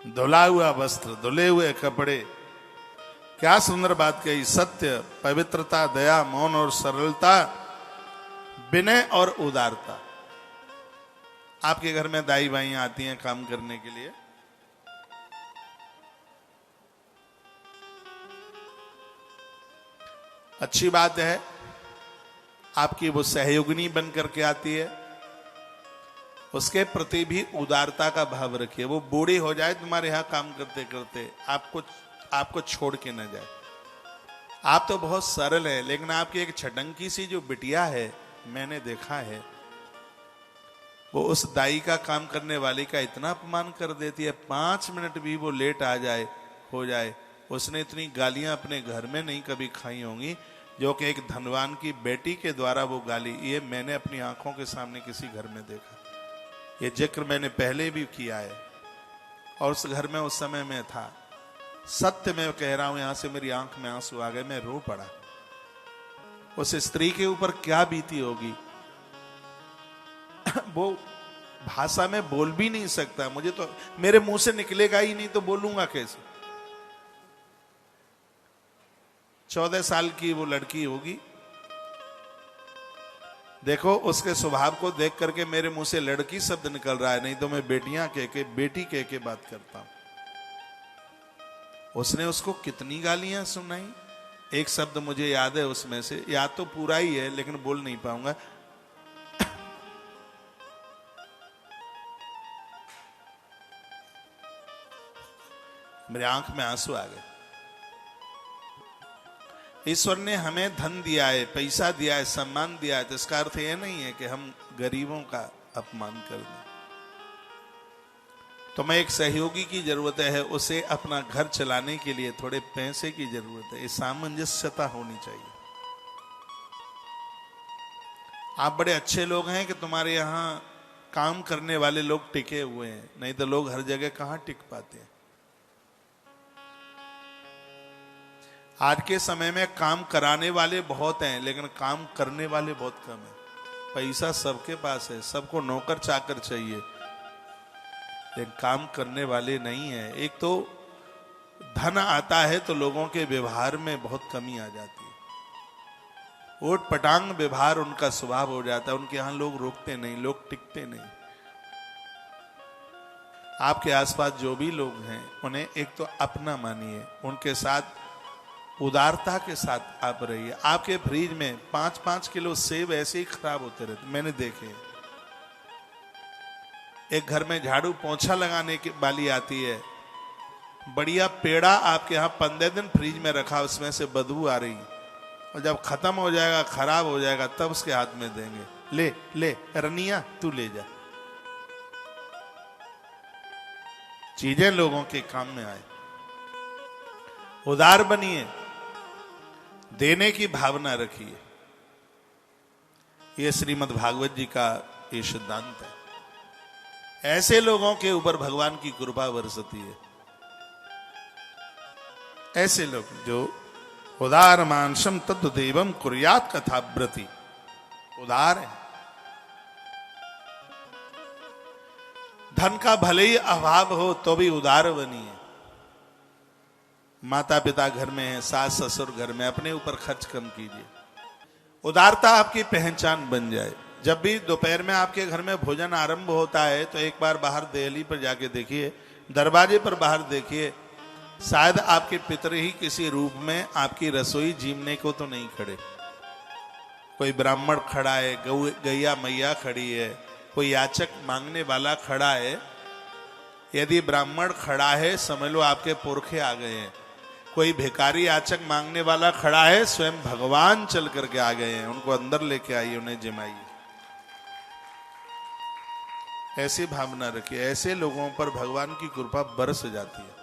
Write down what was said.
धुला हुआ वस्त्र, धुले हुए कपड़े। क्या सुंदर बात कही। सत्य, पवित्रता, दया, मौन और सरलता, विनय और उदारता। आपके घर में दाई बाई आती हैं काम करने के लिए, अच्छी बात है। आपकी वो सहयोगिनी बन करके आती है, उसके प्रति भी उदारता का भाव रखिए। वो बूढ़ी हो जाए तुम्हारे यहां काम करते करते, आपको छोड़ के न जाए। आप तो बहुत सरल है, लेकिन आपकी एक छटंकी सी जो बिटिया है, मैंने देखा है, वो उस दाई का काम करने वाली का इतना अपमान कर देती है। 5 मिनट भी वो लेट आ जाए हो जाए, उसने इतनी गालियां अपने घर में नहीं कभी खाई होंगी जो कि एक धनवान की बेटी के द्वारा वो गाली। ये मैंने अपनी आंखों के सामने किसी घर में देखा। ये जिक्र मैंने पहले भी किया है और उस घर में उस समय में था। सत्य में कह रहा हूं, यहां से मेरी आंख में आंसू आ गए, मैं रो पड़ा। उस स्त्री के ऊपर क्या बीती होगी, वो भाषा में बोल भी नहीं सकता। मुझे तो मेरे मुंह से निकलेगा ही नहीं, तो बोलूंगा कैसे। 14 साल की वो लड़की होगी। देखो उसके स्वभाव को देख करके मेरे मुंह से लड़की शब्द निकल रहा है, नहीं तो मैं बेटियां कह के, बेटी कह के बात करता हूं। उसने उसको कितनी गालियां सुनाई। एक शब्द मुझे याद है उसमें से, याद तो पूरा ही है लेकिन बोल नहीं पाऊंगा। मेरे आंख में आंसू आ गए। ईश्वर ने हमें धन दिया है, पैसा दिया है, सम्मान दिया है, तो इसका अर्थ यह नहीं है कि हम गरीबों का अपमान कर दें। तो मैं एक सहयोगी की जरूरत है, उसे अपना घर चलाने के लिए थोड़े पैसे की जरूरत है। ये सामंजस्यता होनी चाहिए। आप बड़े अच्छे लोग हैं कि तुम्हारे यहां काम करने वाले लोग टिके हुए हैं, नहीं तो लोग हर जगह कहां टिक पाते हैं। आज के समय में काम कराने वाले बहुत हैं, लेकिन काम करने वाले बहुत कम हैं। पैसा सबके पास है, सबको नौकर चाकर चाहिए, लेकिन काम करने वाले नहीं है। एक तो धन आता है तो लोगों के व्यवहार में बहुत कमी आ जाती है। ओट पटांग व्यवहार उनका स्वभाव हो जाता है। उनके यहां लोग रुकते नहीं, लोग टिकते नहीं। आपके आसपास जो भी लोग हैं, उन्हें एक तो अपना मानिए, उनके साथ उदारता के साथ आप रहिए। आपके फ्रिज में 5-5 किलो सेब ऐसे ही खराब होते रहते, मैंने देखे। एक घर में झाड़ू पोंछा लगाने की वाली आती है, बढ़िया पेड़ा आपके यहां 15 दिन फ्रिज में रखा, उसमें से बदबू आ रही, और जब खत्म हो जाएगा, खराब हो जाएगा, तब उसके हाथ में देंगे, ले ले रनिया तू ले जा। चीजें लोगों के काम में आए। उदार बनिए, देने की भावना रखिए। यह श्रीमद् भागवत जी का ये सिद्धांत है। ऐसे लोगों के ऊपर भगवान की कृपा बरसती है। ऐसे लोग जो उदार मानसम तद्देवम कुर्यात कथाव्रति, उदार है। धन का भले ही अभाव हो तो भी उदार बनिए। माता पिता घर में है, सास ससुर घर में, अपने ऊपर खर्च कम कीजिए। उदारता आपकी पहचान बन जाए। जब भी दोपहर में आपके घर में भोजन आरंभ होता है तो एक बार बाहर देहली पर जाके देखिए, दरवाजे पर बाहर देखिए, शायद आपके पितर ही किसी रूप में आपकी रसोई जीमने को तो नहीं खड़े। कोई ब्राह्मण खड़ा है, गैया मैया खड़ी है, कोई याचक मांगने वाला खड़ा है। यदि ब्राह्मण खड़ा है, समझ लो आपके पुरखे आ गए हैं। कोई भिखारी याचक मांगने वाला खड़ा है, स्वयं भगवान चल करके आ गए हैं। उनको अंदर लेके आइए, उन्हें जिमाइए। ऐसी भावना रखिए। ऐसे लोगों पर भगवान की कृपा बरस जाती है।